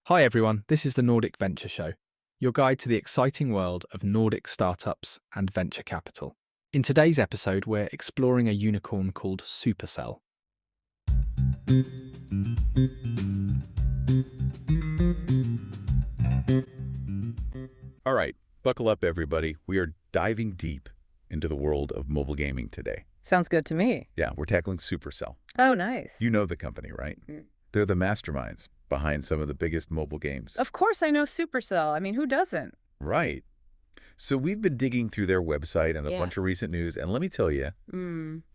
Hi everyone, this is the Nordic Venture Show, your guide to the exciting world of Nordic startups and venture capital. In today's episode, we're exploring a unicorn called Supercell. All right, buckle up everybody. We are diving deep into the world of mobile gaming today. Sounds good to me. Yeah, we're tackling Supercell. Oh, nice. You know the company, right? They're the masterminds behind some of the biggest mobile games. Of course I know Supercell. I mean, who doesn't? Right. So we've been digging through their website and a bunch of recent news, and let me tell you,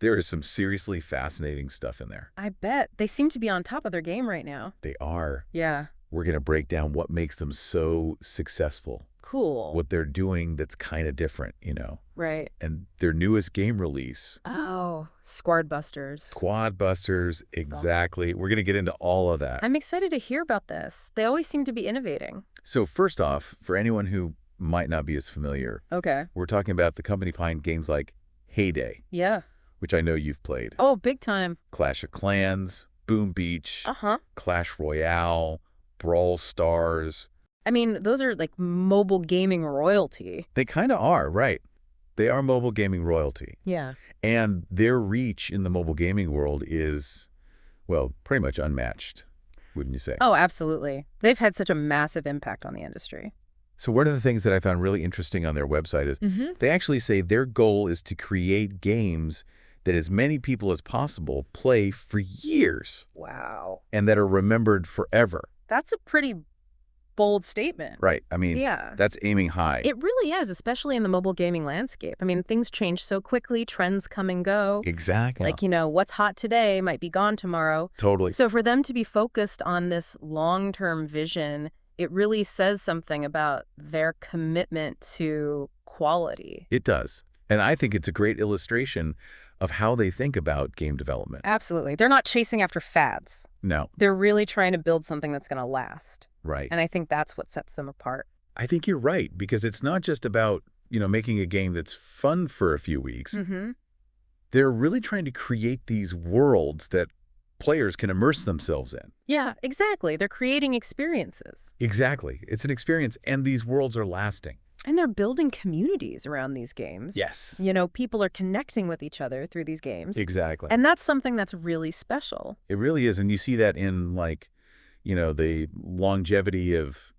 there is some seriously fascinating stuff in there. I bet. They seem to be on top of their game right now. They are. Yeah. We're going to break down what makes them so successful. Cool. What they're doing that's kind of different, you know. Right. And their newest game release. Oh, Squad Busters. Squad Busters, exactly. We're going to get into all of that. I'm excited to hear about this. They always seem to be innovating. So first off, for anyone who might not be as familiar, Okay. we're talking about the company behind games like Heyday, Yeah. which I know you've played. Oh, big time. Clash of Clans, Boom Beach, Uh-huh. Clash Royale, Brawl Stars. I mean, those are like mobile gaming royalty. They kind of are, right? They are mobile gaming royalty. Yeah. And their reach in the mobile gaming world is, well, pretty much unmatched, wouldn't you say? Oh, absolutely. They've had such a massive impact on the industry. So one of the things that I found really interesting on their website is they actually say their goal is to create games that as many people as possible play for years. Wow. And that are remembered forever. That's a pretty bold statement. Right. I mean, Yeah. that's aiming high. It really is, especially in the mobile gaming landscape. I mean, things change so quickly, trends come and go. Exactly. Like, what's hot today might be gone tomorrow. Totally. So for them to be focused on this long-term vision, it really says something about their commitment to quality. It does. And I think it's a great illustration of how they think about game development. Absolutely. They're not chasing after fads. No. They're really trying to build something that's going to last. Right. And I think that's what sets them apart. I think you're right, because it's not just about, making a game that's fun for a few weeks. They're really trying to create these worlds that players can immerse themselves in. Yeah, exactly. They're creating experiences. Exactly. It's an experience, and these worlds are lasting. And they're building communities around these games. Yes. People are connecting with each other through these games. Exactly. And that's something that's really special. It really is, and you see that in, the longevity of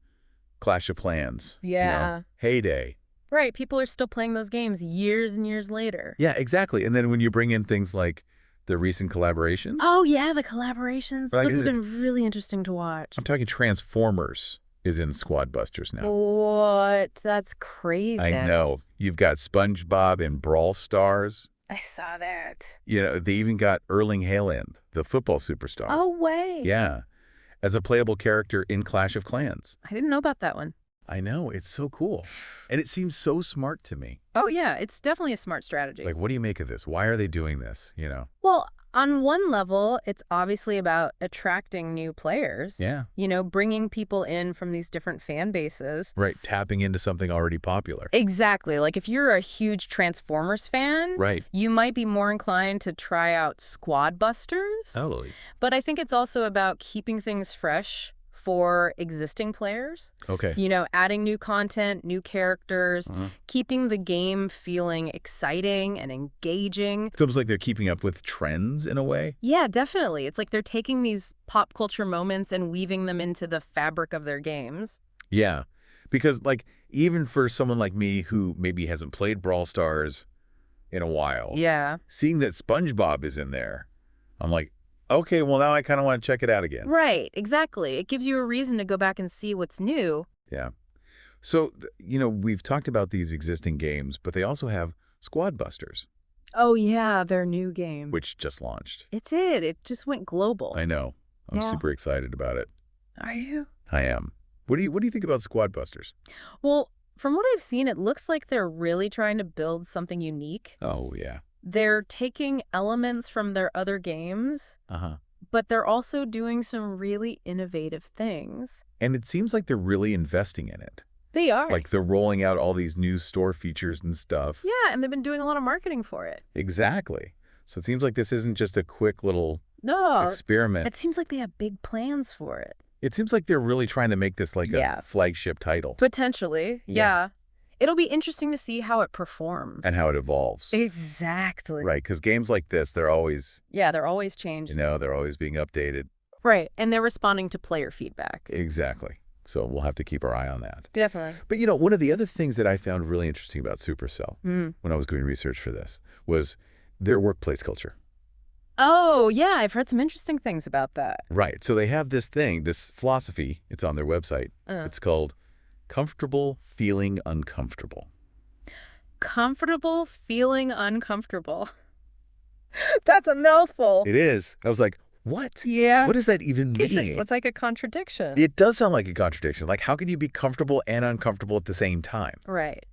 Clash of Clans. Yeah. Heyday. Right. People are still playing those games years and years later. Yeah, exactly. And then when you bring in things like the recent collaborations. Oh, yeah, the collaborations. Like, Those have been really interesting to watch. I'm talking Transformers is in Squad Busters now. What? That's crazy. I know. You've got SpongeBob and Brawl Stars. I saw that. They even got Erling Haaland, the football superstar. Oh, way. Yeah. As a playable character in Clash of Clans. I didn't know about that one. I know. It's so cool. And it seems so smart to me. Oh, yeah. It's definitely a smart strategy. Like, what do you make of this? Why are they doing this, Well, on one level, it's obviously about attracting new players. Yeah. Bringing people in from these different fan bases. Right. Tapping into something already popular. Exactly. Like if you're a huge Transformers fan, Right. you might be more inclined to try out Squad Busters. Totally. But I think it's also about keeping things fresh for existing players. Okay. Adding new content, new characters, keeping the game feeling exciting and engaging. It's almost like they're keeping up with trends in a way. Yeah, definitely. It's like they're taking these pop culture moments and weaving them into the fabric of their games. Yeah. Because, even for someone like me who maybe hasn't played Brawl Stars in a while, Yeah. seeing that SpongeBob is in there, I'm like, okay, well, now I kind of want to check it out again. Right, exactly. It gives you a reason to go back and see what's new. Yeah. So, we've talked about these existing games, but they also have Squad Busters, Oh, yeah, their new game. which just launched. It did. It just went global. I know. I'm Yeah. super excited about it. Are you? I am. What do you think about Squad Busters? Well, from what I've seen, it looks like they're really trying to build something unique. Oh, yeah. They're taking elements from their other games, Uh-huh. but they're also doing some really innovative things. And it seems like they're really investing in it. They are. Like they're rolling out all these new store features and stuff. Yeah, and they've been doing a lot of marketing for it. Exactly. So it seems like this isn't just a quick little No, experiment. it seems like they have big plans for it. It seems like they're really trying to make this like Yeah. a flagship title. Potentially, yeah. It'll be interesting to see how it performs. And how it evolves. Exactly. Right, because games like this, they're always, Yeah, they're always changing. they're always being updated. Right, and they're responding to player feedback. Exactly. So we'll have to keep our eye on that. Definitely. But, one of the other things that I found really interesting about Supercell when I was doing research for this was their workplace culture. Oh, yeah, I've heard some interesting things about that. Right. So they have this thing, this philosophy, it's on their website. It's called comfortable feeling uncomfortable. Comfortable feeling uncomfortable. That's a mouthful. It is. I was like, what? Yeah. What does that even mean? It's like a contradiction. It does sound like a contradiction. Like, how can you be comfortable and uncomfortable at the same time? Right.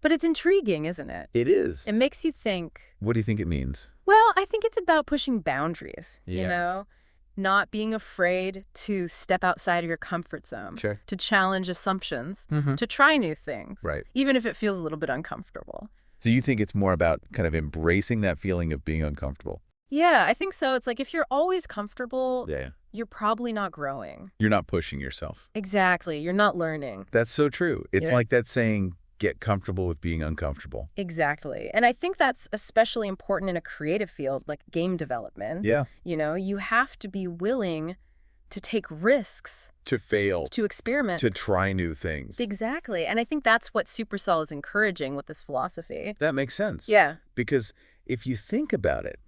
But it's intriguing, isn't it? It is. It makes you think. What do you think it means? Well, I think it's about pushing boundaries, Yeah. Not being afraid to step outside of your comfort zone, Sure. to challenge assumptions, Mm-hmm. to try new things, Right. even if it feels a little bit uncomfortable. So you think it's more about kind of embracing that feeling of being uncomfortable? Yeah, I think so. It's like if you're always comfortable, Yeah. you're probably not growing. You're not pushing yourself. Exactly. You're not learning. That's so true. It's Yeah. like that saying, get comfortable with being uncomfortable. Exactly. And I think that's especially important in a creative field like game development. Yeah. You have to be willing to take risks, To fail. to experiment. To try new things. Exactly. And I think that's what Supercell is encouraging with this philosophy. That makes sense. Yeah. Because if you think about it,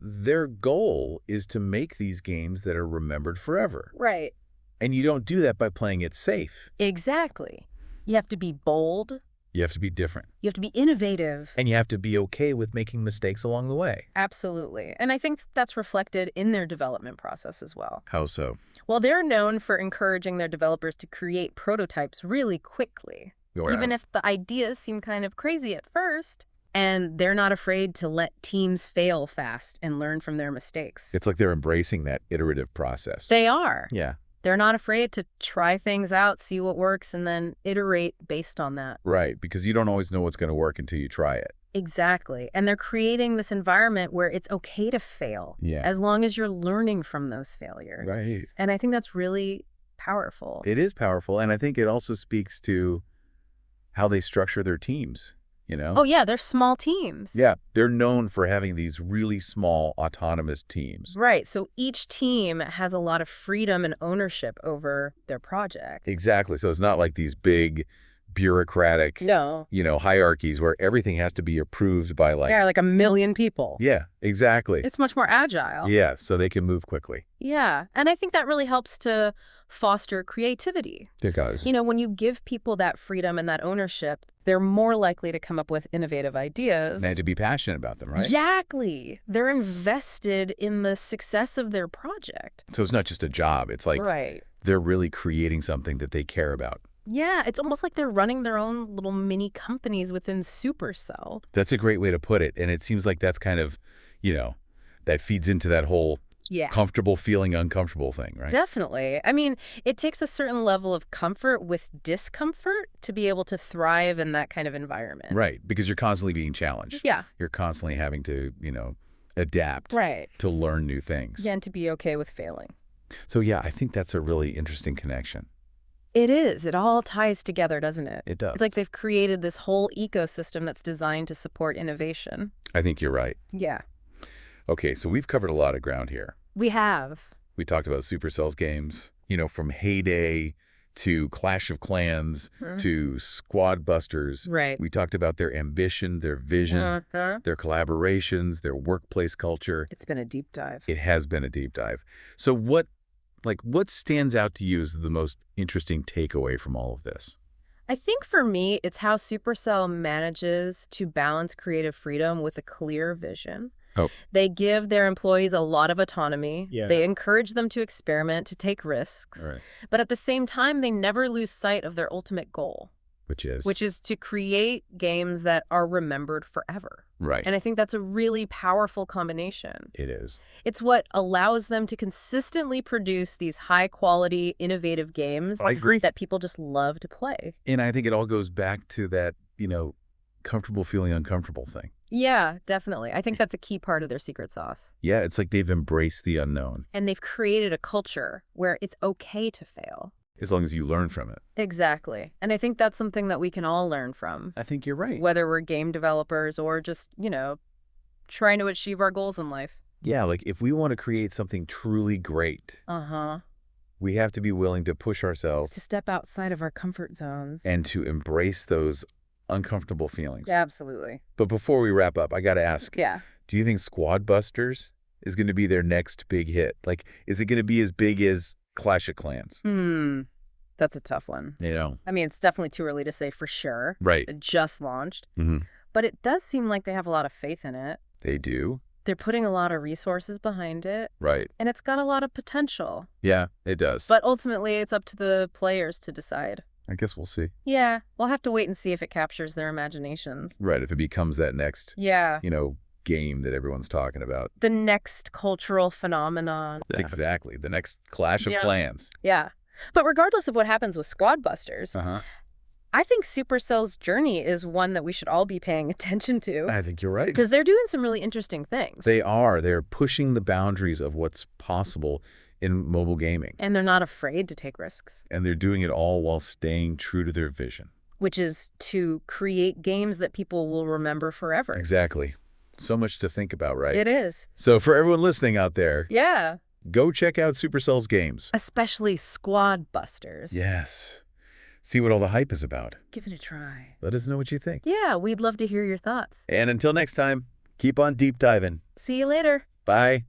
their goal is to make these games that are remembered forever. Right. And you don't do that by playing it safe. Exactly. You have to be bold. You have to be different. You have to be innovative. And you have to be okay with making mistakes along the way. Absolutely. And I think that's reflected in their development process as well. How so? Well, they're known for encouraging their developers to create prototypes really quickly, even if the ideas seem kind of crazy at first. And they're not afraid to let teams fail fast and learn from their mistakes. It's like they're embracing that iterative process. They are. Yeah. They're not afraid to try things out, see what works, and then iterate based on that. Right, because you don't always know what's going to work until you try it. Exactly. And they're creating this environment where it's okay to fail, as long as you're learning from those failures. Right. And I think that's really powerful. It is powerful, and I think it also speaks to how they structure their teams, Oh, yeah, they're small teams. Yeah, they're known for having these really small autonomous teams. Right, so each team has a lot of freedom and ownership over their project. Exactly, so it's not like these big bureaucratic, hierarchies where everything has to be approved by like a million people. Yeah, exactly. It's much more agile. Yeah, so they can move quickly. Yeah, and I think that really helps to foster creativity. It does. When you give people that freedom and that ownership, they're more likely to come up with innovative ideas. And to be passionate about them, right? Exactly. They're invested in the success of their project. So it's not just a job. It's like they're really creating something that they care about. Yeah, it's almost like they're running their own little mini companies within Supercell. That's a great way to put it. And it seems like that's kind of, that feeds into that whole comfortable feeling uncomfortable thing, right? Definitely. I mean, it takes a certain level of comfort with discomfort to be able to thrive in that kind of environment. Right, because you're constantly being challenged. Yeah. You're constantly having to, adapt to learn new things. Yeah, and to be okay with failing. So, yeah, I think that's a really interesting connection. It is. It all ties together, doesn't it? It does. It's like they've created this whole ecosystem that's designed to support innovation. I think you're right. Yeah. Okay, so we've covered a lot of ground here. We have. We talked about Supercell's games, from Heyday to Clash of Clans to Squad Busters. Right. We talked about their ambition, their vision, their collaborations, their workplace culture. It's been a deep dive. It has been a deep dive. So what stands out to you as the most interesting takeaway from all of this? I think for me, it's how Supercell manages to balance creative freedom with a clear vision. Oh. They give their employees a lot of autonomy. Yeah. They encourage them to experiment, to take risks. Right. But at the same time, they never lose sight of their ultimate goal. Which is to create games that are remembered forever. Right. And I think that's a really powerful combination. It is. It's what allows them to consistently produce these high-quality, innovative games I agree. that people just love to play. And I think it all goes back to that, comfortable feeling uncomfortable thing. Yeah, definitely. I think that's a key part of their secret sauce. Yeah, it's like they've embraced the unknown. And they've created a culture where it's okay to fail. As long as you learn from it. Exactly. And I think that's something that we can all learn from. I think you're right. Whether we're game developers or just, trying to achieve our goals in life. Yeah, like if we want to create something truly great, we have to be willing to push ourselves. To step outside of our comfort zones. And to embrace those uncomfortable feelings. Absolutely. But before we wrap up, I got to ask. Yeah. Do you think Squad Busters is going to be their next big hit? Like, is it going to be as big as Clash of Clans? That's a tough one. I mean, it's definitely too early to say for sure. Right. It just launched. Mm-hmm. But it does seem like they have a lot of faith in it. They do. They're putting a lot of resources behind it. Right. And it's got a lot of potential. Yeah, it does. But ultimately, it's up to the players to decide. I guess we'll see. Yeah, we'll have to wait and see if it captures their imaginations. Right, if it becomes that next, game that everyone's talking about. The next cultural phenomenon. That's exactly. The next Clash of Clans. Yeah. But regardless of what happens with Squad Busters, I think Supercell's journey is one that we should all be paying attention to. I think you're right. Because they're doing some really interesting things. They are. They're pushing the boundaries of what's possible in mobile gaming. And they're not afraid to take risks. And they're doing it all while staying true to their vision. Which is to create games that people will remember forever. Exactly. So much to think about, right? It is. So for everyone listening out there, go check out Supercell's games. Especially Squad Busters. Yes. See what all the hype is about. Give it a try. Let us know what you think. Yeah, we'd love to hear your thoughts. And until next time, keep on deep diving. See you later. Bye.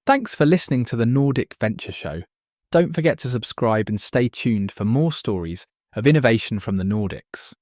Thanks for listening to the Nordic Venture Show. Don't forget to subscribe and stay tuned for more stories of innovation from the Nordics.